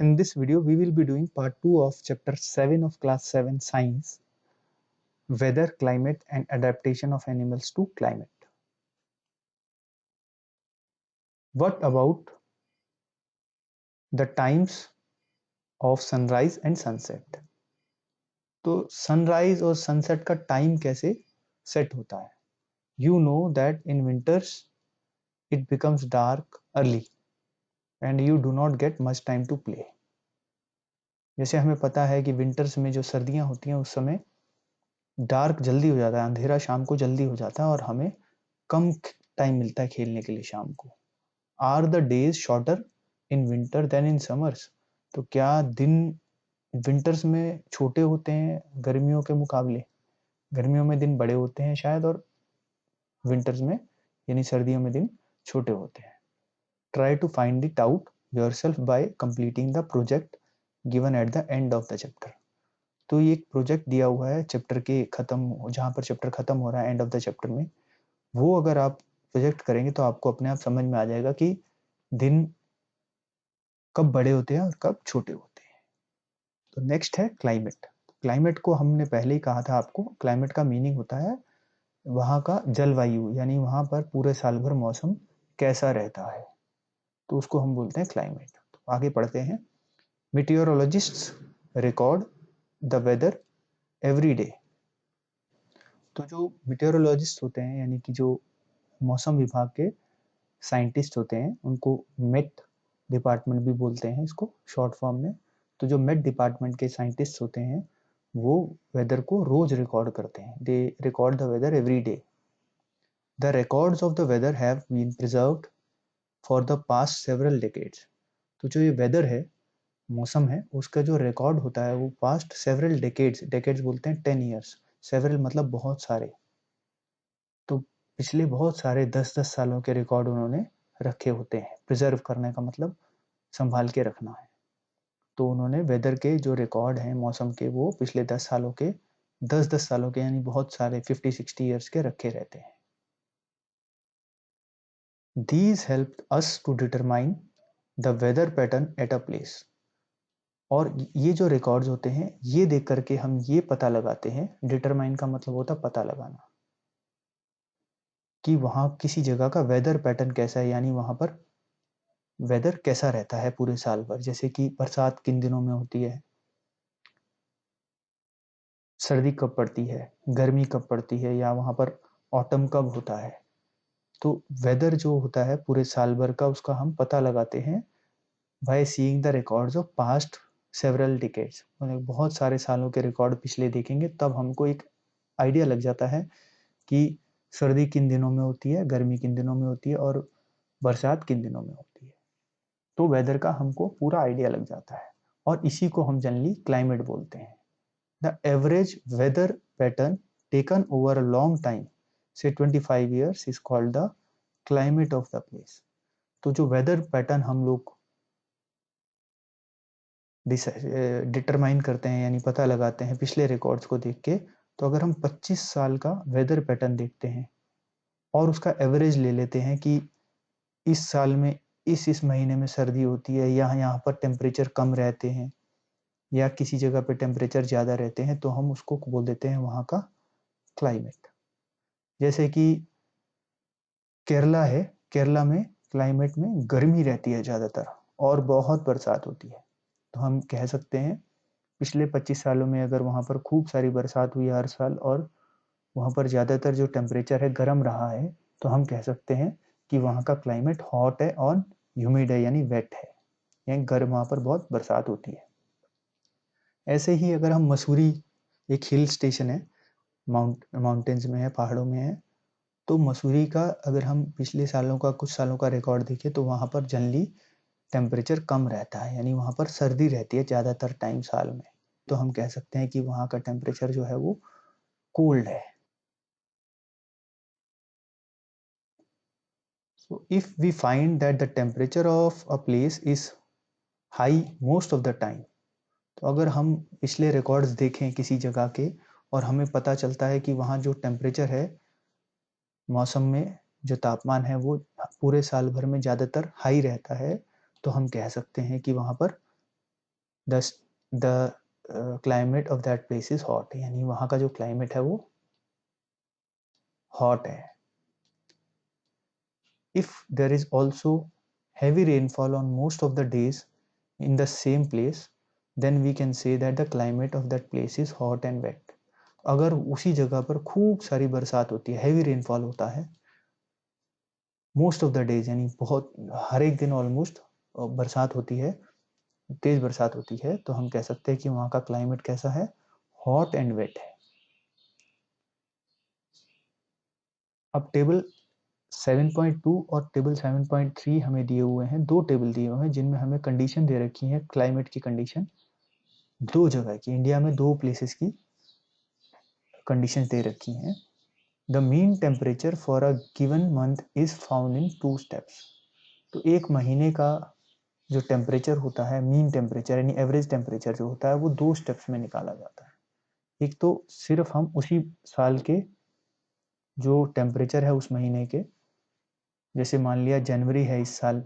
In this video, we will be doing part 2 of chapter 7 of class 7 science, weather, climate and adaptation of animals to climate. What about the times of sunrise and sunset? तो sunrise और sunset का time कैसे set होता है? You know that in winters it becomes dark early and you do not get much time to play. जैसे हमें पता है कि विंटर्स में जो सर्दियां होती हैं उस समय डार्क जल्दी हो जाता है, अंधेरा शाम को जल्दी हो जाता है और हमें कम टाइम मिलता है खेलने के लिए शाम को. Are the days shorter in winter than in summers? तो क्या दिन विंटर्स में छोटे होते हैं गर्मियों के मुकाबले? गर्मियों में दिन बड़े होते हैं शायद और विंटर्स में यानी सर्दियों में दिन छोटे होते हैं. Try to find it out yourself by completing the project given at the end of the chapter. तो ये एक प्रोजेक्ट दिया हुआ है चैप्टर के खत्म, जहां पर चैप्टर खत्म हो रहा है एंड ऑफ द चैप्टर में, वो अगर आप प्रोजेक्ट करेंगे तो आपको अपने आप समझ में आ जाएगा कि दिन कब बड़े होते हैं और कब छोटे होते हैं. तो नेक्स्ट है क्लाइमेट. क्लाइमेट को हमने पहले ही कहा था आपको, क्लाइमेट का मीनिंग होता है वहां का जलवायु, यानी वहां पर पूरे साल भर मौसम कैसा रहता है, तो उसको हम बोलते हैं क्लाइमेट. तो आगे पढ़ते हैं. Meteorologists record the weather every day. तो जो मीटियोरोलॉजिस्ट होते हैं यानी कि जो मौसम विभाग के साइंटिस्ट होते हैं उनको मेट डिपार्टमेंट भी बोलते हैं इसको शॉर्ट फॉर्म में. तो जो मेट डिपार्टमेंट के साइंटिस्ट होते हैं वो वेदर को रोज रिकॉर्ड करते हैं. They record the weather every day. The records of the weather have been preserved for the past several decades. तो जो ये वेदर है, मौसम है, उसका जो रिकॉर्ड होता है वो पास्ट सेवरल डेकेड्स, डेकेड्स बोलते हैं 10 ईयर्स, सेवरल मतलब बहुत सारे, तो पिछले बहुत सारे 10-10 सालों के रिकॉर्ड उन्होंने रखे होते हैं. प्रिजर्व करने का मतलब संभाल के रखना है. तो उन्होंने वेदर के जो रिकॉर्ड हैं मौसम के वो पिछले 10 सालों के, 10-10 सालों के यानी बहुत सारे 50-60 ईयर्स के रखे रहते हैं. These help us to determine the weather pattern at a place. और ये जो रिकॉर्ड्स होते हैं ये देख करके हम ये पता लगाते हैं, डिटरमाइन का मतलब होता है पता लगाना, कि वहां किसी जगह का वेदर पैटर्न कैसा है, यानी वहां पर वेदर कैसा रहता है पूरे साल भर. जैसे कि बरसात किन दिनों में होती है, सर्दी कब पड़ती है, गर्मी कब पड़ती है, या वहां पर ऑटम कब होता है. तो वेदर जो होता है पूरे साल भर का उसका हम पता लगाते हैं by seeing the records of past several decades. मतलब बहुत सारे सालों के रिकॉर्ड पिछले देखेंगे तब हमको एक आइडिया लग जाता है कि सर्दी किन दिनों में होती है, गर्मी किन दिनों में होती है और बरसात किन दिनों में होती है. तो वेदर का हमको पूरा आइडिया लग जाता है और इसी को हम जनरली क्लाइमेट बोलते हैं. The average weather pattern taken over a long time say 25 years is called the climate of the place. तो जो वेदर पैटर्न हम लोग डिटरमाइन करते हैं यानी पता लगाते हैं पिछले रिकॉर्ड्स को देख के, तो अगर हम 25 साल का वेदर पैटर्न देखते हैं और उसका एवरेज ले लेते हैं कि इस साल में इस महीने में सर्दी होती है, यहाँ पर टेम्परेचर कम रहते हैं या किसी जगह पे टेम्परेचर ज़्यादा रहते हैं, तो हम उसको बोल देते हैं वहाँ का क्लाइमेट. जैसे कि केरला है, केरला में क्लाइमेट में गर्मी रहती है ज़्यादातर और बहुत बरसात होती है. तो हम कह सकते हैं पिछले 25 सालों में अगर वहाँ पर खूब सारी बरसात हुई हर साल और वहाँ पर ज़्यादातर जो टेम्परेचर है गर्म रहा है, तो हम कह सकते हैं कि वहाँ का क्लाइमेट हॉट है और ह्यूमिड है यानी वेट है, यानी गर्म, वहाँ पर बहुत बरसात होती है. ऐसे ही अगर हम मसूरी, एक हिल स्टेशन है, माउंटेन्स में है, पहाड़ों में है, तो मसूरी का अगर हम पिछले सालों का कुछ सालों का रिकॉर्ड देखें तो वहाँ पर जनरली टेम्परेचर कम रहता है, यानी वहाँ पर सर्दी रहती है ज़्यादातर टाइम साल में. तो हम कह सकते हैं कि वहाँ का टेम्परेचर जो है वो कोल्ड है. So if we find that the temperature of a place is high most of the time, तो अगर हम पिछले रिकॉर्ड्स देखें किसी जगह के और हमें पता चलता है कि वहाँ जो टेम्परेचर है, मौसम में जो तापमान है वो पूरे साल भर में ज़्यादातर हाई रहता है, तो हम कह सकते हैं कि वहाँ पर the climate of that place is hot, यानी वहाँ का जो क्लाइमेट है वो हॉट है. If there is also heavy rainfall on most of the days in the same place, then we can say that the climate of that place is hot and wet. अगर उसी जगह पर खूब सारी बरसात होती है, heavy rainfall होता है most of the days, यानी बहुत हर एक दिन ऑलमोस्ट बरसात होती है, तेज बरसात होती है, तो हम कह सकते हैं कि वहाँ का क्लाइमेट कैसा है, हॉट एंड वेट है. अब टेबल 7.2 और टेबल 7.3 हमें दिए हुए हैं, दो टेबल दिए हुए हैं जिनमें हमें कंडीशन दे रखी है, क्लाइमेट की कंडीशन दो जगह की, इंडिया में दो प्लेसेस की कंडीशन दे रखी हैं. The mean temperature for a given month is found in 2 steps. तो एक महीने का जो टेम्परेचर होता है, मीन टेम्परेचर यानी एवरेज टेम्परेचर जो होता है, वो 2 स्टेप्स में निकाला जाता है. एक तो सिर्फ हम उसी साल के जो टेम्परेचर है उस महीने के, जैसे मान लिया जनवरी है इस साल,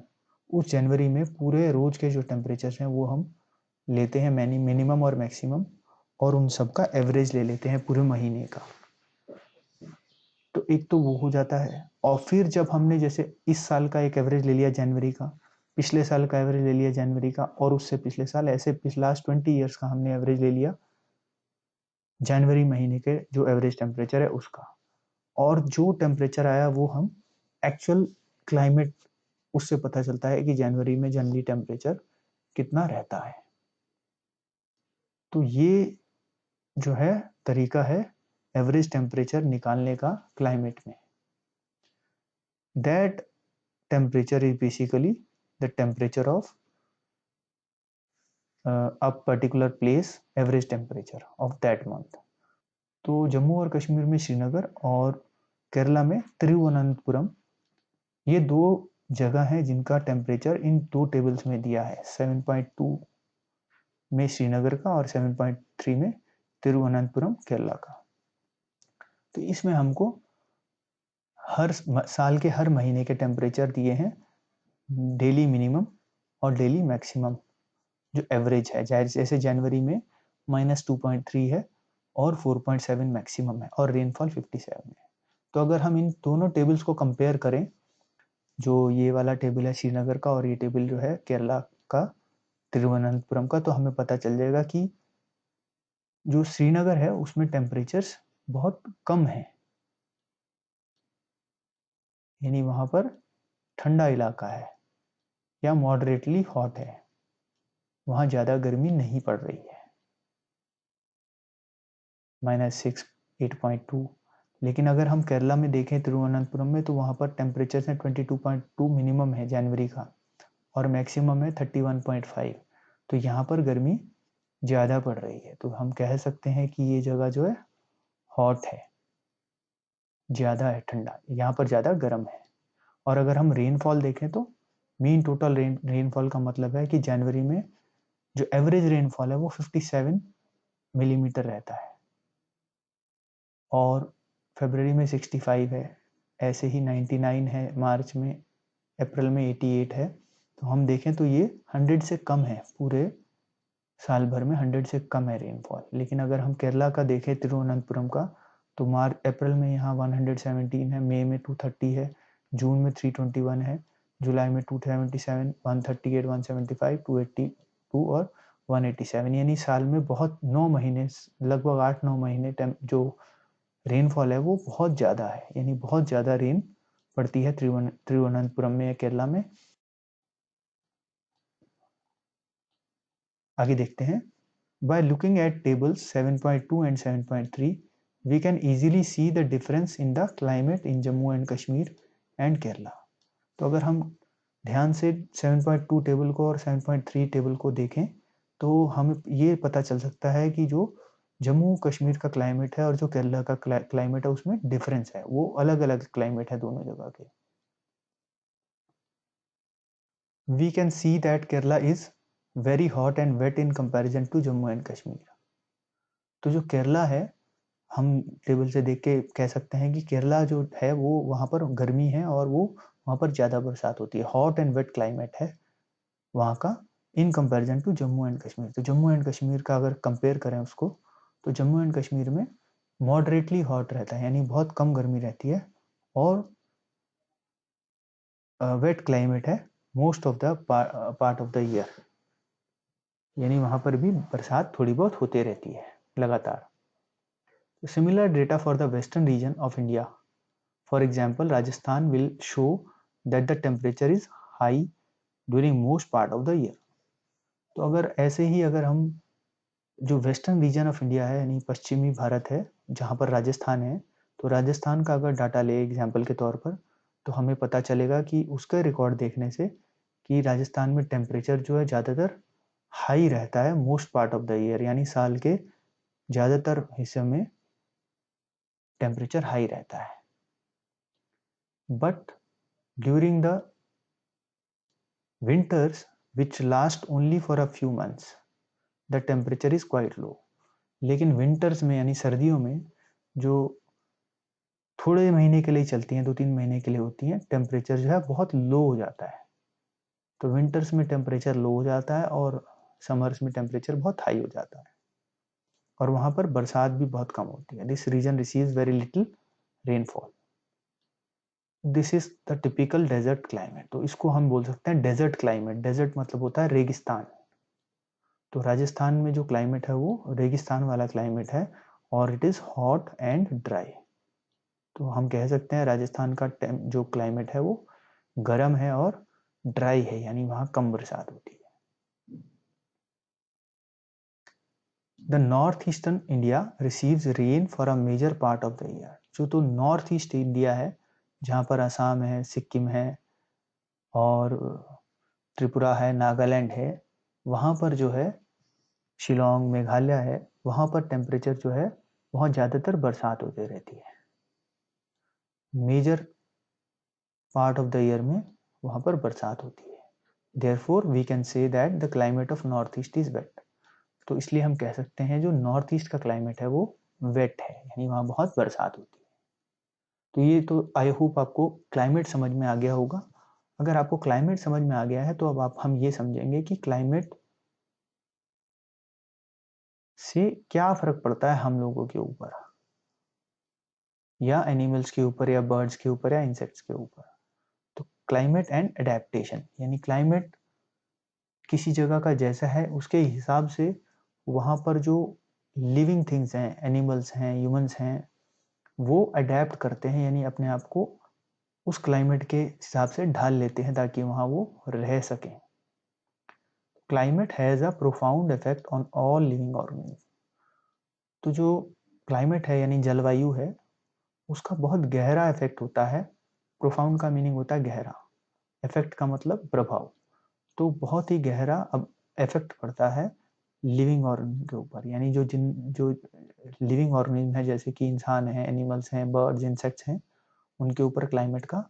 उस जनवरी में पूरे रोज के जो टेम्परेचर हैं वो हम लेते हैं मिनिमम और मैक्सिमम, और उन सब का एवरेज ले लेते हैं पूरे महीने का. तो एक तो वो हो जाता है. और फिर जब हमने जैसे इस साल का एक एवरेज ले लिया जनवरी का, पिछले साल का एवरेज ले लिया जनवरी का, और उससे पिछले साल, ऐसे पिछले लास्ट 20 ईयर्स का हमने एवरेज ले लिया जनवरी महीने के जो एवरेज टेम्परेचर है उसका, और जो टेम्परेचर आया वो हम एक्चुअल क्लाइमेट, उससे पता चलता है कि जनवरी में जनरली टेम्परेचर कितना रहता है. तो ये जो है तरीका है एवरेज टेम्परेचर निकालने का क्लाइमेट में. That temperature is basically the temperature of a particular place, average temperature of that month. तो जम्मू और कश्मीर में श्रीनगर और केरला में तिरुवनंतपुरम, ये दो जगह हैं जिनका टेम्परेचर इन दो टेबल्स में दिया है, 7.2 में श्रीनगर का और 7.3 में तिरुवनंतपुरम केरला का. तो इसमें हमको हर साल के हर महीने के टेम्परेचर दिए हैं, डेली मिनिमम और डेली मैक्सिमम जो एवरेज है, जैसे जनवरी में -2.3 है और 4.7 मैक्सिमम है और रेनफॉल 57 है. तो अगर हम इन दोनों टेबल्स को कंपेयर करें, जो ये वाला टेबल है श्रीनगर का और ये टेबल जो है केरला का तिरुवनंतपुरम का, तो हमें पता चल जाएगा कि जो श्रीनगर है उसमें टेम्परेचर्स बहुत कम है, यानी वहां पर ठंडा इलाका है या मॉडरेटली हॉट है, वहां ज्यादा गर्मी नहीं पड़ रही है, -6 8.2. लेकिन अगर हम केरला में देखें तिरुवनंतपुरम में, तो वहां पर टेम्परेचर है 22.2 मिनिमम है जनवरी का और मैक्सिमम है 31.5. तो यहाँ पर गर्मी ज़्यादा पड़ रही है. तो हम कह सकते हैं कि ये जगह जो है हॉट है, ज़्यादा है ठंडा, यहाँ पर ज़्यादा गर्म है. और अगर हम रेनफॉल देखें तो मीन टोटल रेनफॉल का मतलब है कि जनवरी में जो एवरेज रेनफॉल है वो 57 मिलीमीटर रहता है और फरवरी में 65 है, ऐसे ही 99 है मार्च में, अप्रैल में 88 है. तो हम देखें तो ये 100 से कम है, पूरे साल भर में 100 से कम है रेनफॉल. लेकिन अगर हम केरला का देखें तिरुवनंतपुरम का, तो मार्च अप्रैल में यहाँ 117 है, मई में 230 है, जून में 321 है, जुलाई में 277, 138, 175, 282 और 187. यानी साल में बहुत 9 महीने, लगभग 8-9 महीने जो रेनफॉल है वो बहुत ज़्यादा है, यानी बहुत ज़्यादा रेन पड़ती है तिरुवनंतपुरम में या केरला में. आगे देखते हैं. By looking at tables 7.2 and 7.3, we can easily see the difference in the climate in Jammu and Kashmir and Kerala. तो अगर हम ध्यान से 7.2 टेबल को और 7.3 टेबल को देखें, तो हमें ये पता चल सकता है कि जो जम्मू कश्मीर का क्लाइमेट है और जो केरला का क्लाइमेट है उसमें डिफरेंस है, वो अलग अलग क्लाइमेट है दोनों जगह के. We can see that Kerala is very hot and wet in comparison to Jammu and Kashmir. तो जो केरला है, हम टेबल से देख के कह सकते हैं कि केरला जो है वो वहाँ पर गर्मी है और वो वहाँ पर ज़्यादा बरसात होती है, हॉट एंड वेट क्लाइमेट है वहाँ का, in comparison to Jammu and Kashmir. तो जम्मू एंड कश्मीर का अगर कंपेयर करें उसको, तो जम्मू एंड कश्मीर में मॉडरेटली हॉट रहता है, यानी बहुत कम गर्मी रहती है, और वेट क्लाइमेट है most of the part of the year, यानी वहाँ पर भी बरसात थोड़ी बहुत होते रहती है लगातार। Similar data for the western region of India, for example Rajasthan will show that the temperature is high during most part of the year. तो अगर ऐसे ही अगर हम जो वेस्टर्न रीजन ऑफ इंडिया है यानी पश्चिमी भारत है जहाँ पर राजस्थान है, तो राजस्थान का अगर डाटा ले एग्जाम्पल के तौर पर, तो हमें पता चलेगा कि उसका रिकॉर्ड देखने से कि राजस्थान में टेम्परेचर जो है ज़्यादातर हाई रहता है most part of the year, यानी साल के ज़्यादातर हिस्से में टेम्परेचर हाई रहता है। But during the winters which last only for a few months the temperature is quite low। लेकिन विंटर्स में यानी सर्दियों में जो थोड़े महीने के लिए चलती हैं, 2-3 महीने के लिए होती हैं, टेम्परेचर जो है बहुत लो हो जाता है। तो विंटर्स में टेम्परेचर लो हो जाता है और समर्स में टेम्परेचर बहुत हाई हो जाता है, और वहाँ पर बरसात भी बहुत कम होती है। This region receives very little rainfall. This is the typical desert climate. तो इसको हम बोल सकते हैं डेजर्ट क्लाइमेट। डेजर्ट मतलब होता है रेगिस्तान। तो राजस्थान में जो क्लाइमेट है वो रेगिस्तान वाला क्लाइमेट है, और it is hot and dry. तो हम कह सकते हैं राजस्थान का जो क्लाइमेट है वो गर्म है और ड्राई है, यानी वहाँ कम बरसात होती है। The north eastern India receives rain for a major part of the year. जो तो नॉर्थ ईस्ट इंडिया है जहाँ पर असम है, सिक्किम है और त्रिपुरा है, नागालैंड है, वहाँ पर जो है शिलोंग, मेघालय है, वहाँ पर टेम्परेचर जो है वहाँ ज़्यादातर बरसात होती रहती है। Major part of the year में वहाँ पर बरसात होती है। Therefore we can say that the climate of north east is wet. तो इसलिए हम कह सकते हैं जो नॉर्थ ईस्ट का क्लाइमेट है वो वेट है, यानी वहाँ बहुत बरसात होती है। तो ये तो आई होप आपको क्लाइमेट समझ में आ गया होगा। अगर आपको क्लाइमेट समझ में आ गया है तो अब हम ये समझेंगे कि क्लाइमेट से क्या फर्क पड़ता है हम लोगों के ऊपर, या एनिमल्स के ऊपर, या बर्ड्स के ऊपर, या इंसेक्ट्स के ऊपर। तो क्लाइमेट एंड एडेप्टेशन, यानी क्लाइमेट किसी जगह का जैसा है उसके हिसाब से वहाँ पर जो लिविंग थिंग्स हैं, एनिमल्स हैं, ह्यूमंस हैं, वो अडेप्ट करते हैं, यानी अपने आप को उस क्लाइमेट के हिसाब से ढाल लेते हैं ताकि वहाँ वो रह सकें। Climate has a profound effect on all living organism. तो जो क्लाइमेट है यानी जलवायु है उसका बहुत गहरा इफेक्ट होता है। प्रोफाउंड का मीनिंग होता है गहरा, इफेक्ट का मतलब प्रभाव। तो बहुत ही गहरा अब इफेक्ट पड़ता है लिविंग ऑर्गेनिज्म के ऊपर, यानी जो लिविंग ऑर्गेनिज्म है जैसे कि इंसान है, एनिमल्स हैं, बर्ड्स, इंसेक्ट्स हैं, उनके ऊपर क्लाइमेट का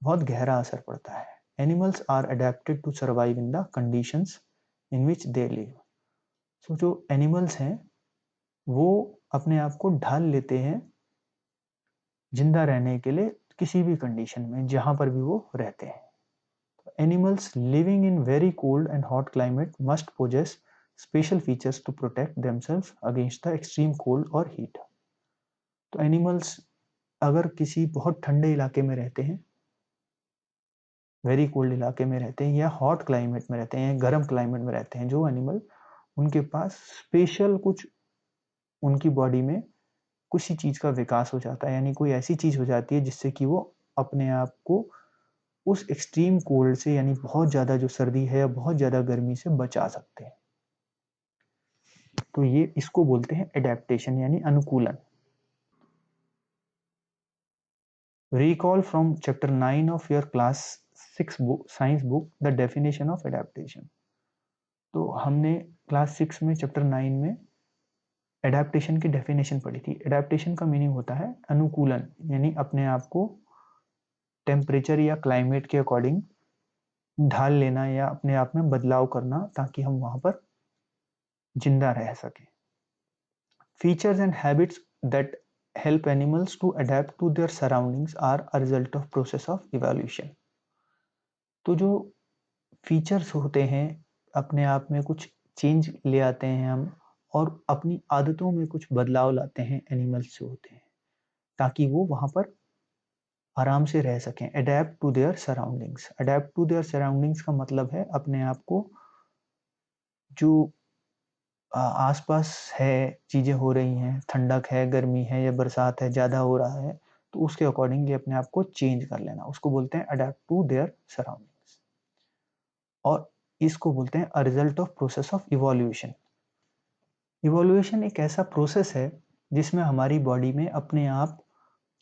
बहुत गहरा असर पड़ता है। Animals are adapted to survive in the conditions in which they live. So जो एनिमल्स हैं वो अपने आप को ढाल लेते हैं जिंदा रहने के लिए किसी भी कंडीशन में जहां पर भी वो रहते हैं। Animals living in very cold and hot climate must possess special features to protect themselves against the extreme cold or heat। तो एनिमल्स अगर किसी बहुत ठंडे इलाके में रहते हैं, वेरी कोल्ड इलाके में रहते हैं, या हॉट क्लाइमेट में रहते हैं, गर्म क्लाइमेट में रहते हैं, जो एनिमल, उनके पास स्पेशल कुछ उनकी बॉडी में किसी चीज़ का विकास हो जाता है, यानी कोई ऐसी चीज़ हो जाती है जिससे कि वो अपने आप को उस एक्सट्रीम कोल्ड से, यानी बहुत ज़्यादा जो सर्दी है या बहुत ज़्यादा गर्मी से बचा सकते हैं। तो ये इसको बोलते हैं एडेप्टेशन यानी अनुकूलन। Recall from chapter 9 of your class 6 book, science book, the definition of adaptation. तो हमने क्लास 6 में चैप्टर 9 में एडेप्टेशन की डेफिनेशन पढ़ी थी। एडेप्टेशन का मीनिंग होता है अनुकूलन, यानी अपने आप को टेम्परेचर या क्लाइमेट के अकॉर्डिंग ढाल लेना या अपने आप में बदलाव करना ताकि हम वहां पर जिंदा रह सकें। Features and habits that help animals to adapt to their surroundings are a result of process of evolution। तो जो फीचर्स होते हैं अपने आप में कुछ चेंज ले आते हैं हम, और अपनी आदतों में कुछ बदलाव लाते हैं एनिमल्स जो होते हैं, ताकि वो वहाँ पर आराम से रह सकें। Adapt to their surroundings, adapt to their surroundings का मतलब है अपने आप को जो आसपास है चीज़ें हो रही हैं, ठंडक है, गर्मी है या बरसात है, ज़्यादा हो रहा है, तो उसके अकॉर्डिंगली अपने आप को चेंज कर लेना, उसको बोलते हैं अडेप्ट टू देयर सराउंडिंग्स। और इसको बोलते हैं a result of process of evolution. Evolution एक ऐसा प्रोसेस है जिसमें हमारी बॉडी में अपने आप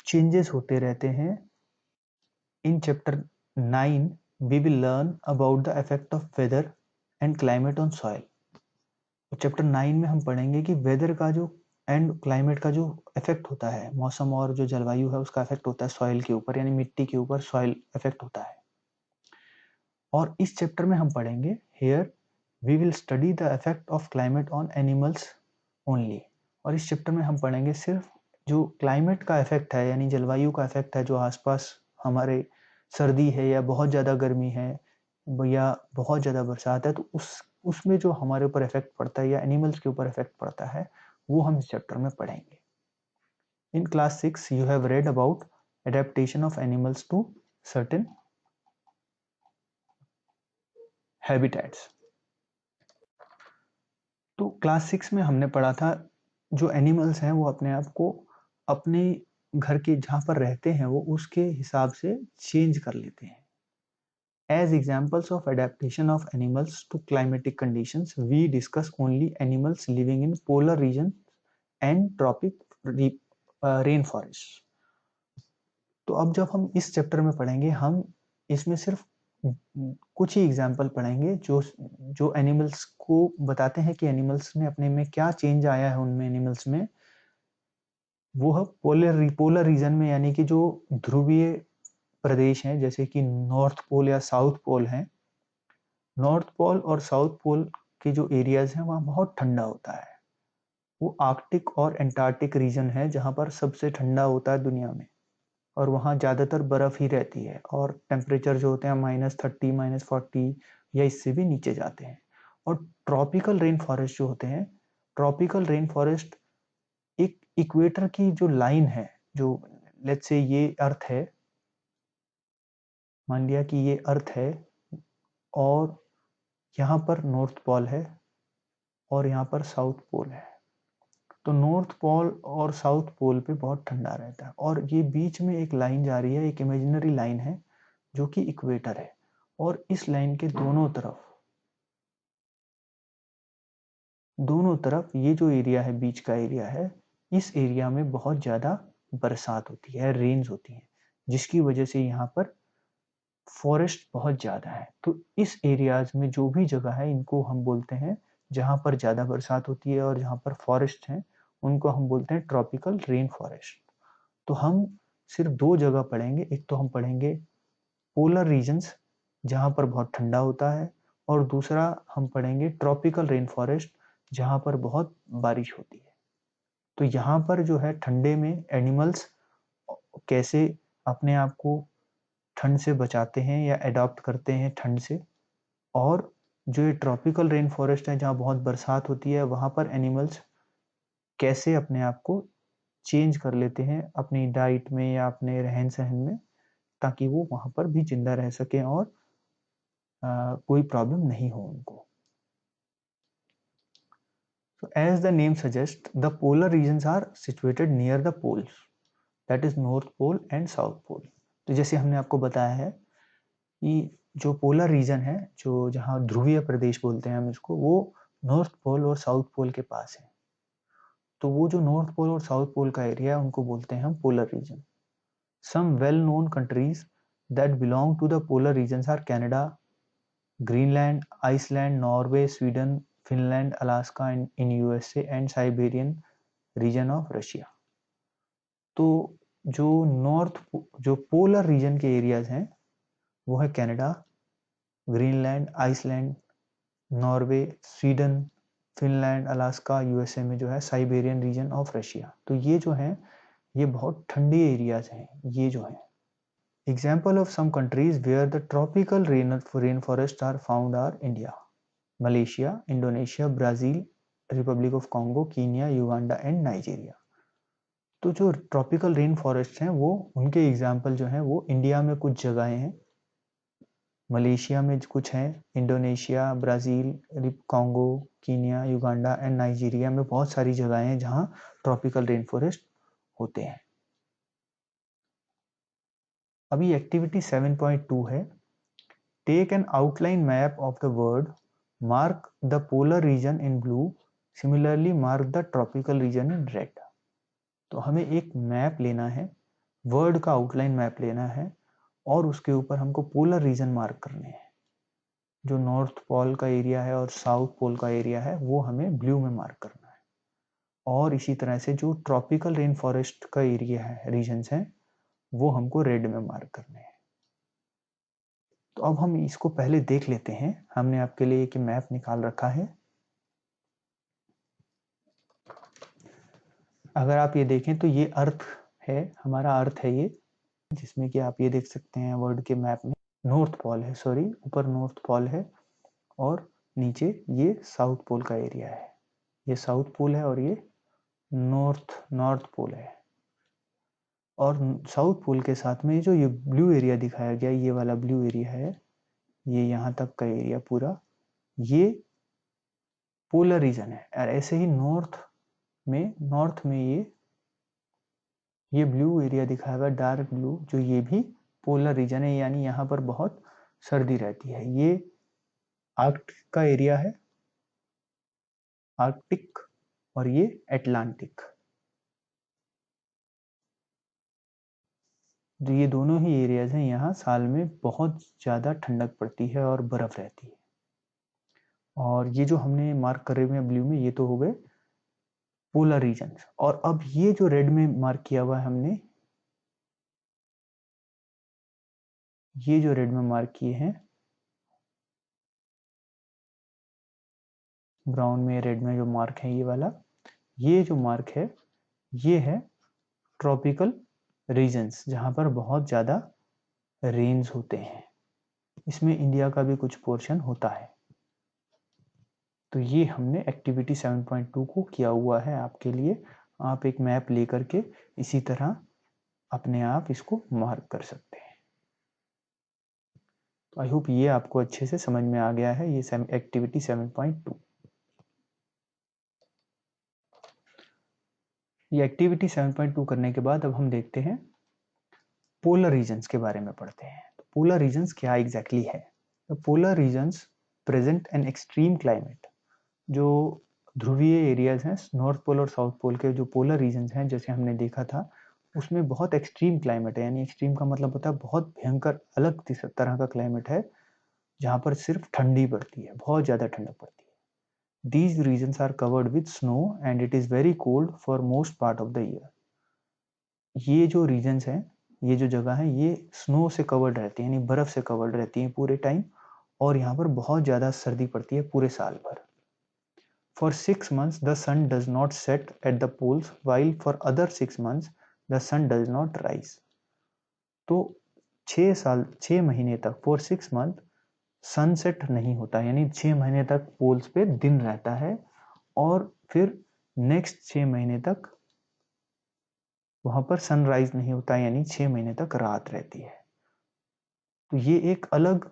चेंजेस होते रहते हैं। In chapter 9 we will learn about the effect of weather and climate on soil. Chapter 9 में हम पढ़ेंगे कि वेदर का जो एंड क्लाइमेट का जो इफेक्ट होता है, मौसम और जो जलवायु है उसका इफेक्ट होता है सॉइल के ऊपर, यानी मिट्टी के ऊपर सॉइल इफेक्ट होता है। और इस चैप्टर में हम पढ़ेंगे here we will study the effect of climate on animals only. और इस चैप्टर में हम पढ़ेंगे सिर्फ जो क्लाइमेट का इफेक्ट है, यानी जलवायु का इफेक्ट है, जो आसपास हमारे सर्दी है या बहुत ज़्यादा गर्मी है या बहुत ज़्यादा बरसात है, तो उसमें जो हमारे ऊपर इफेक्ट पड़ता है या एनिमल्स के ऊपर इफेक्ट पड़ता है, वो हम इस चैप्टर में पढ़ेंगे। In class 6 you have read about adaptation of animals to certain habitats. तो क्लास 6 में हमने पढ़ा था जो एनिमल्स हैं वो अपने आप को अपने घर के जहाँ पर रहते हैं वो उसके हिसाब से चेंज कर लेते हैं। As examples of adaptation of animals to climatic conditions, we discuss only animals living in polar regions and tropic rainforests. तो अब जब हम इस चैप्टर में पढ़ेंगे, हम इसमें सिर्फ कुछ ही एग्जाम्पल पढ़ेंगे जो जो एनिमल्स को बताते हैं कि एनिमल्स में अपने में क्या चेंज आया है उनमें एनिमल्स में। वो है पोलर रीजन में, यानी कि जो ध्रुवीय प्रदेश हैं जैसे कि नॉर्थ पोल या साउथ पोल हैं। नॉर्थ पोल और साउथ पोल के जो एरियाज हैं वहाँ बहुत ठंडा होता है। वो आर्कटिक और एंटार्क्टिक रीजन है जहाँ पर सबसे ठंडा होता है दुनिया में, और वहाँ ज़्यादातर बर्फ़ ही रहती है, और टेम्परेचर जो होते हैं -30 -40 या इससे भी नीचे जाते हैं। और ट्रॉपिकल रेन फॉरेस्ट जो होते हैं, ट्रॉपिकल रेन फॉरेस्ट एक इक्वेटर की जो लाइन है, जो लेट्स से ये अर्थ है, मान लिया कि ये अर्थ है और यहाँ पर नॉर्थ पोल है और यहाँ पर साउथ पोल है। तो नॉर्थ पोल और साउथ पोल पे बहुत ठंडा रहता है, और ये बीच में एक लाइन जा रही है, एक इमेजिनरी लाइन है जो कि इक्वेटर है। और इस लाइन के दोनों तरफ ये जो एरिया है, बीच का एरिया है, इस एरिया में बहुत ज़्यादा बरसात होती है, रेन्स होती हैं, जिसकी वजह से यहाँ पर फॉरेस्ट बहुत ज़्यादा है। तो इस एरियाज में जो भी जगह है इनको हम बोलते हैं, जहाँ पर ज़्यादा बरसात होती है और जहाँ पर फॉरेस्ट हैं उनको हम बोलते हैं ट्रॉपिकल रेन फॉरेस्ट। तो हम सिर्फ दो जगह पढ़ेंगे, एक तो हम पढ़ेंगे पोलर रीजन्स जहाँ पर बहुत ठंडा होता है, और दूसरा हम पढ़ेंगे ट्रॉपिकल रेन फॉरेस्ट जहाँ पर बहुत बारिश होती है। तो यहाँ पर जो है ठंडे में एनिमल्स कैसे अपने आप को ठंड से बचाते हैं या अडॉप्ट करते हैं ठंड से, और जो ये ट्रॉपिकल रेन फॉरेस्ट है जहाँ बहुत बरसात होती है, वहाँ पर एनिमल्स कैसे अपने आप को चेंज कर लेते हैं अपनी डाइट में या अपने रहन सहन में, ताकि वो वहाँ पर भी जिंदा रह सकें और कोई प्रॉब्लम नहीं हो उनको। So as the name suggests, the polar regions are situated near the poles, that is North Pole and South Pole. तो जैसे हमने आपको बताया है कि जो पोलर रीजन है, जो जहाँ ध्रुवीय प्रदेश बोलते हैं हम इसको, वो नॉर्थ पोल और साउथ पोल के पास है। तो वो जो नॉर्थ पोल और साउथ पोल का एरिया है उनको बोलते हैं हम polar region. Some well known countries that belong to the polar regions are Canada, Greenland, Iceland, Norway, Sweden, Finland, Alaska in USA and Siberian region of Russia. तो जो polar region के areas हैं वो है Canada, Greenland, Iceland, Norway, Sweden, Finland, Alaska, USA में जो है Siberian region of Russia. तो ये जो है ये बहुत ठंडे एरियाज हैं ये जो है। Example of some countries where the tropical rain forest are found are India. Malaysia, Indonesia, Brazil, Republic of Congo, Kenya, Uganda and Nigeria. तो जो ट्रॉपिकल रेन फॉरेस्ट हैं वो उनके एग्जाम्पल जो हैं वो इंडिया में कुछ जगहें हैं, मलेशिया में कुछ हैं, Indonesia, Brazil, Congo, Kenya, Uganda and Nigeria में बहुत सारी जगहें हैं जहाँ ट्रॉपिकल रेन फॉरेस्ट होते हैं। अभी एक्टिविटी 7.2 है, take an outline map of the world, mark the polar region in blue, similarly mark the tropical region in red. तो हमें एक मैप लेना है, वर्ल्ड का आउटलाइन मैप लेना है और उसके ऊपर हमको पोलर रीजन मार्क करने हैं। जो नॉर्थ पोल का एरिया है और साउथ पोल का एरिया है वो हमें ब्लू में मार्क करना है, और इसी तरह से जो ट्रॉपिकल रेन फॉरेस्ट का एरिया है, रीजन्स हैं, वो हमको रेड में मार्क करने हैं। तो अब हम इसको पहले देख लेते हैं। हमने आपके लिए एक मैप निकाल रखा है। अगर आप ये देखें तो ये अर्थ है, हमारा अर्थ है ये, जिसमें कि आप ये देख सकते हैं वर्ल्ड के मैप में नॉर्थ पोल है, सॉरी ऊपर नॉर्थ पोल है और नीचे ये साउथ पोल का एरिया है। ये साउथ पोल है और ये नॉर्थ पोल है। और साउथ पोल के साथ में जो ये ब्लू एरिया दिखाया गया, ये वाला ब्लू एरिया है, ये यहाँ तक का एरिया पूरा, ये पोलर रीजन है। और ऐसे ही नॉर्थ में ये ब्लू एरिया दिखाया गया, डार्क ब्लू, जो ये भी पोलर रीजन है, यानी यहाँ पर बहुत सर्दी रहती है। ये आर्कटिक का एरिया है, आर्कटिक, और ये अटलांटिक। जो ये दोनों ही एरियाज हैं, यहाँ साल में बहुत ज़्यादा ठंडक पड़ती है और बर्फ़ रहती है। और ये जो हमने मार्क करे हुए हैं ब्लू में, ये तो हो गए पोलर रीजन। और अब ये जो रेड में मार्क किया हुआ है हमने, ये जो रेड में मार्क किए हैं, ब्राउन में रेड में जो मार्क है ये वाला, ये जो मार्क है ये है ट्रॉपिकल रीजन्स, जहाँ पर बहुत ज़्यादा रेन्स होते हैं। इसमें इंडिया का भी कुछ पोर्शन होता है। तो ये हमने एक्टिविटी 7.2 को किया हुआ है आपके लिए। आप एक मैप लेकर के इसी तरह अपने आप इसको मार्क कर सकते हैं। तो आई होप ये आपको अच्छे से समझ में आ गया है, ये एक्टिविटी 7.2। ये एक्टिविटी 7.2 करने के बाद अब हम देखते हैं पोलर रीजन्स के बारे में पढ़ते हैं। तो पोलर रीजन्स क्या एग्जैक्टली है? तो polar regions present an extreme climate. जो ध्रुवीय एरियाज हैं, नॉर्थ पोल और साउथ पोल के जो पोलर रीजन्स हैं, जैसे हमने देखा था, उसमें बहुत एक्सट्रीम क्लाइमेट है। यानी एक्सट्रीम का मतलब होता है बहुत भयंकर अलग तरह का क्लाइमेट है, जहाँ पर सिर्फ ठंडी पड़ती है, बहुत ज़्यादा ठंडक पड़ती है। These regions are covered with snow and it is very cold for most part of the year. ये जो रीजन्स हैं, ये जो जगह है, ये स्नो से कवर्ड रहती है, यानी बर्फ से कवर्ड रहती है पूरे टाइम, और यहाँ पर बहुत ज़्यादा सर्दी पड़ती है पूरे साल भर। For 6 months, the sun does not set at the poles, while for other 6 months, the sun does not rise. तो 6 महीने तक, for 6 month, सनसेट नहीं होता, यानी 6 महीने तक पोल्स पे दिन रहता है, और फिर नेक्स्ट 6 महीने तक वहां पर सनराइज नहीं होता, यानी 6 महीने तक रात रहती है। तो ये एक अलग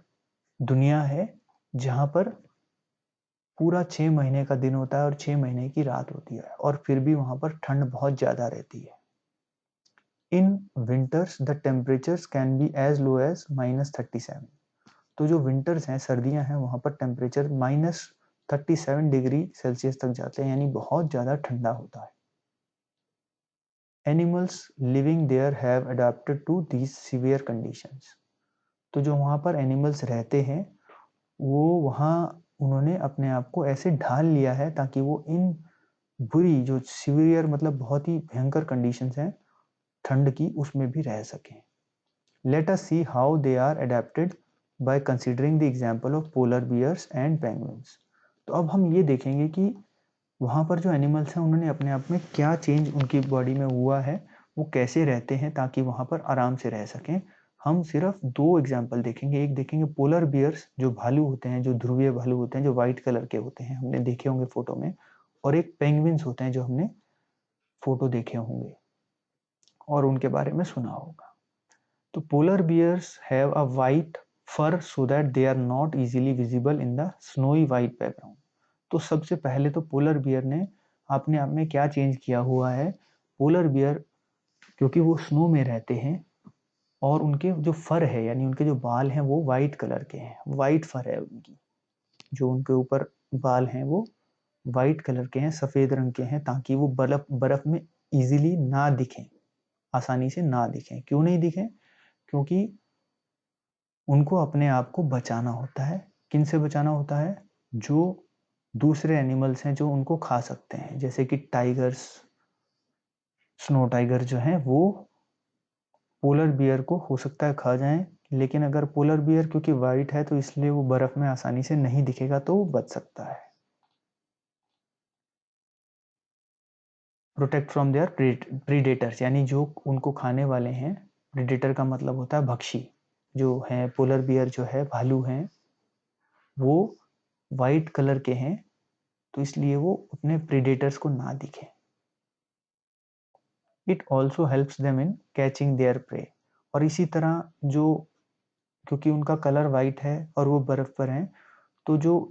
दुनिया है जहां पर पूरा 6 महीने का दिन होता है और 6 महीने की रात होती है, और फिर भी वहां पर ठंड बहुत ज्यादा रहती है। In winters the temperatures can be as low as -37। तो जो विंटर्स हैं, सर्दियां हैं, वहां पर टेम्परेचर -37 डिग्री सेल्सियस तक जाते हैं, यानी बहुत ज्यादा ठंडा होता है। Animals living there have adapted to these severe conditions. तो जो वहां पर एनिमल्स रहते हैं, वो वहाँ उन्होंने अपने आप को ऐसे ढाल लिया है ताकि वो इन बुरी, जो सीवियर मतलब बहुत ही भयंकर कंडीशंस हैं ठंड की, उसमें भी रह सकें। Let us see how they are adapted by considering the example of polar bears and penguins. तो अब हम ये देखेंगे कि वहाँ पर जो एनिमल्स हैं, उन्होंने अपने आप में क्या चेंज उनकी बॉडी में हुआ है, वो कैसे रहते हैं ताकि वहाँ पर आराम से रह सकें। हम सिर्फ 2 एग्जाम्पल देखेंगे। एक देखेंगे पोलर बियर्स जो भालू होते हैं, जो ध्रुवीय भालू होते हैं, जो व्हाइट कलर के होते हैं, हमने देखे होंगे फोटो में। और एक पेंगुइन्स होते हैं जो हमने फोटो देखे होंगे और उनके बारे में सुना होगा। तो polar bears have a white fur so that they are not easily visible in the snowy white background. तो सबसे पहले तो पोलर बियर ने अपने आप में क्या चेंज किया हुआ है, पोलर बियर क्योंकि वो स्नो में रहते हैं और उनके जो फर है यानी उनके जो बाल हैं वो वाइट कलर के हैं, वाइट फर है उनकी, जो उनके ऊपर बाल हैं वो वाइट कलर के हैं, सफेद रंग के हैं, ताकि वो बर्फ बर्फ में इजीली ना दिखें, आसानी से ना दिखें। क्यों नहीं दिखें? क्योंकि उनको अपने आप को बचाना होता है। किन से बचाना होता है? जो दूसरे एनिमल्स हैं जो उनको खा सकते हैं, जैसे कि टाइगर्स, स्नो टाइगर जो हैं वो पोलर बियर को हो सकता है खा जाएं, लेकिन अगर पोलर बियर क्योंकि वाइट है तो इसलिए वो बर्फ में आसानी से नहीं दिखेगा, तो वो बच सकता है। प्रोटेक्ट फ्रॉम देयर प्रीडेटर्स, यानी जो उनको खाने वाले हैं। प्रीडेटर का मतलब होता है भक्षी। जो है पोलर बियर जो है भालू हैं वो वाइट कलर के हैं, तो इसलिए वो अपने प्रीडेटर्स को ना दिखे। It also helps them in catching there pray. और इसी तरह जो क्योंकि उनका कलर वाइट है और वो बर्फ पर हैं, तो जो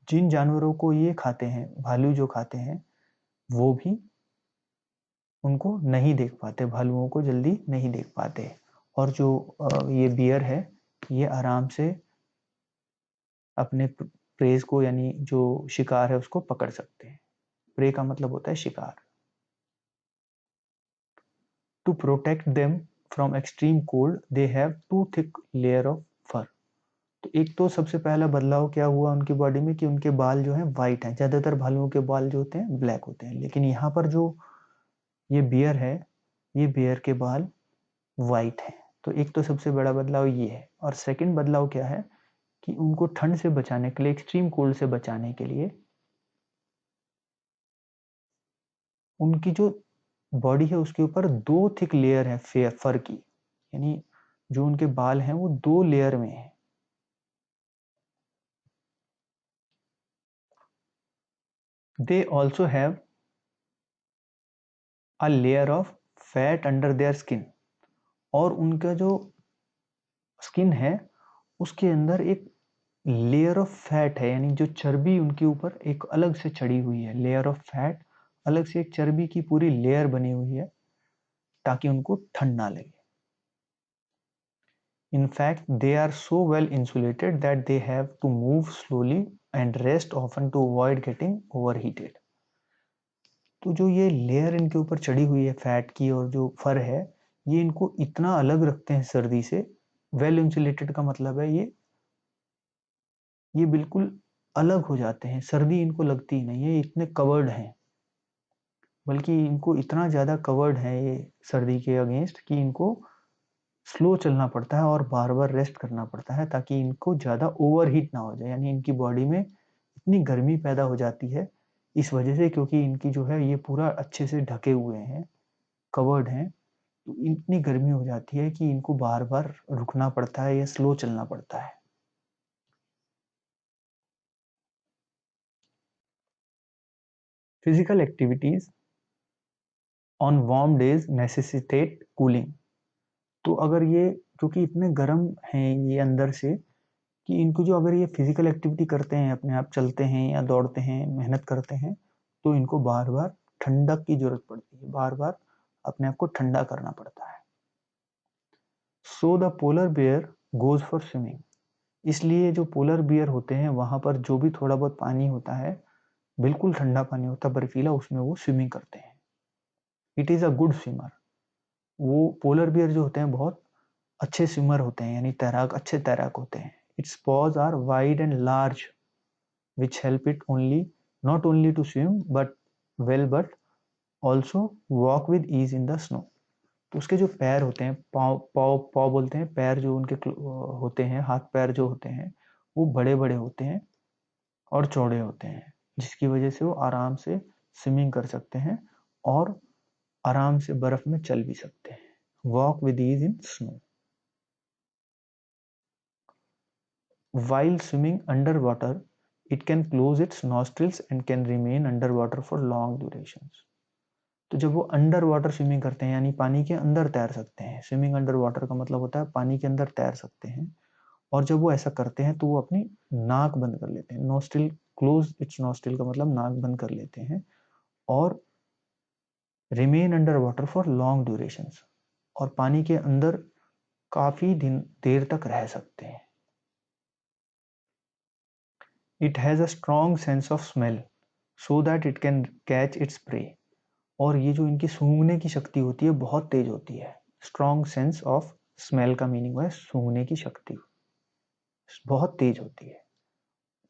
जिन जानवरों को ये खाते हैं, भालू जो खाते हैं, वो भी उनको नहीं देख पाते, भालुओं को जल्दी नहीं देख पाते। और जो ये बियर है ये आराम से अपने प्रेज को यानी जो शिकार है उसको पकड़ सकते हैं। प्रे का मतलब होता है शिकार। To protect them from extreme cold they have two thick layer of fur. तो एक तो सबसे पहला बदलाव क्या हुआ उनकी बॉडी में कि उनके बाल जो हैं वाइट हैं। ज्यादातर भालुओं के बाल जो होते हैं ब्लैक होते हैं, लेकिन यहाँ पर जो ये बियर है, ये बियर के बाल वाइट है। तो एक तो सबसे बड़ा बदलाव ये है। और सेकंड बदलाव क्या है कि उनको ठंड से बचाने के लिए, एक्सट्रीम कोल्ड से बचाने के लिए, उनकी जो बॉडी है उसके ऊपर 2 थिक लेयर है फर की, यानी जो उनके बाल हैं वो 2 लेयर में है। They also have a layer of fat under their skin. और उनका जो स्किन है उसके अंदर एक लेयर ऑफ फैट है, यानी जो चर्बी उनके ऊपर एक अलग से चढ़ी हुई है, लेयर ऑफ फैट, अलग से एक चर्बी की पूरी लेयर बनी हुई है ताकि उनको ठंड ना लगे। In fact, they are so well insulated that they have to move slowly and rest often to avoid getting overheated. तो जो ये लेयर इनके ऊपर चढ़ी हुई है फैट की और जो फर है, ये इनको इतना अलग रखते हैं सर्दी से। वेल इंसुलेटेड का मतलब है ये बिल्कुल अलग हो जाते हैं, सर्दी इनको लगती ही नहीं है, ये इतने कवर्ड हैं। बल्कि इनको इतना ज़्यादा कवर्ड है ये सर्दी के अगेंस्ट कि इनको स्लो चलना पड़ता है और बार बार रेस्ट करना पड़ता है ताकि इनको ज़्यादा ओवरहीट ना हो जाए, यानी इनकी बॉडी में इतनी गर्मी पैदा हो जाती है इस वजह से, क्योंकि इनकी जो है ये पूरा अच्छे से ढके हुए हैं, कवर्ड हैं। तो इतनी गर्मी हो जाती है कि इनको बार बार रुकना पड़ता है या स्लो चलना पड़ता है। Physical activities on warm days necessitate cooling. तो अगर ये क्योंकि इतने गर्म हैं ये अंदर से, कि इनको जो अगर ये फिजिकल एक्टिविटी करते हैं, अपने आप चलते हैं या दौड़ते हैं, मेहनत करते हैं, तो इनको बार बार ठंडक की जरूरत पड़ती है, बार बार अपने आप को ठंडा करना पड़ता है। So the polar bear goes for swimming. इसलिए जो पोलर बियर होते हैं वहां पर जो भी थोड़ा बहुत पानी होता है, बिल्कुल ठंडा पानी होता है बर्फीला, उसमें वो स्विमिंग करते हैं। It is a good swimmer. वो पोलर बियर जो होते हैं बहुत अच्छे स्विमर होते हैं, यानी तैराक, अच्छे तैराक होते हैं। Its paws are wide and large which help it only not only to swim but well but also walk with ease in the snow। तो उसके जो पैर होते हैं, पाँव पाँव पाँव बोलते हैं, पैर जो उनके होते हैं, हाथ पैर जो होते हैं वो बड़े बड़े होते हैं और चौड़े होते हैं, जिसकी वजह से वो आराम से स्विमिंग कर सकते हैं और आराम से बर्फ में चल भी सकते हैं। Walk with ease in snow. while swimming underwater it can close its nostrils and can remain underwater for long durations. तो जब वो अंडर वाटर स्विमिंग करते हैं यानी पानी के अंदर तैर सकते हैं, स्विमिंग अंडर वाटर का मतलब होता है पानी के अंदर तैर सकते हैं, और जब वो ऐसा करते हैं तो वो अपनी नाक बंद कर लेते हैं, नोस्ट्रिल क्लोज इट्स नोस्ट्रिल का मतलब नाक बंद कर लेते हैं, और remain under water for long durations, और पानी के अंदर काफी दिन देर तक रह सकते हैं। It has a strong sense of smell so that it can catch its pray, और ये जो इनकी सूंघने की शक्ति होती है बहुत तेज होती है। स्ट्रॉन्ग सेंस ऑफ स्मेल का मीनिंग है सूंघने की शक्ति बहुत तेज होती है,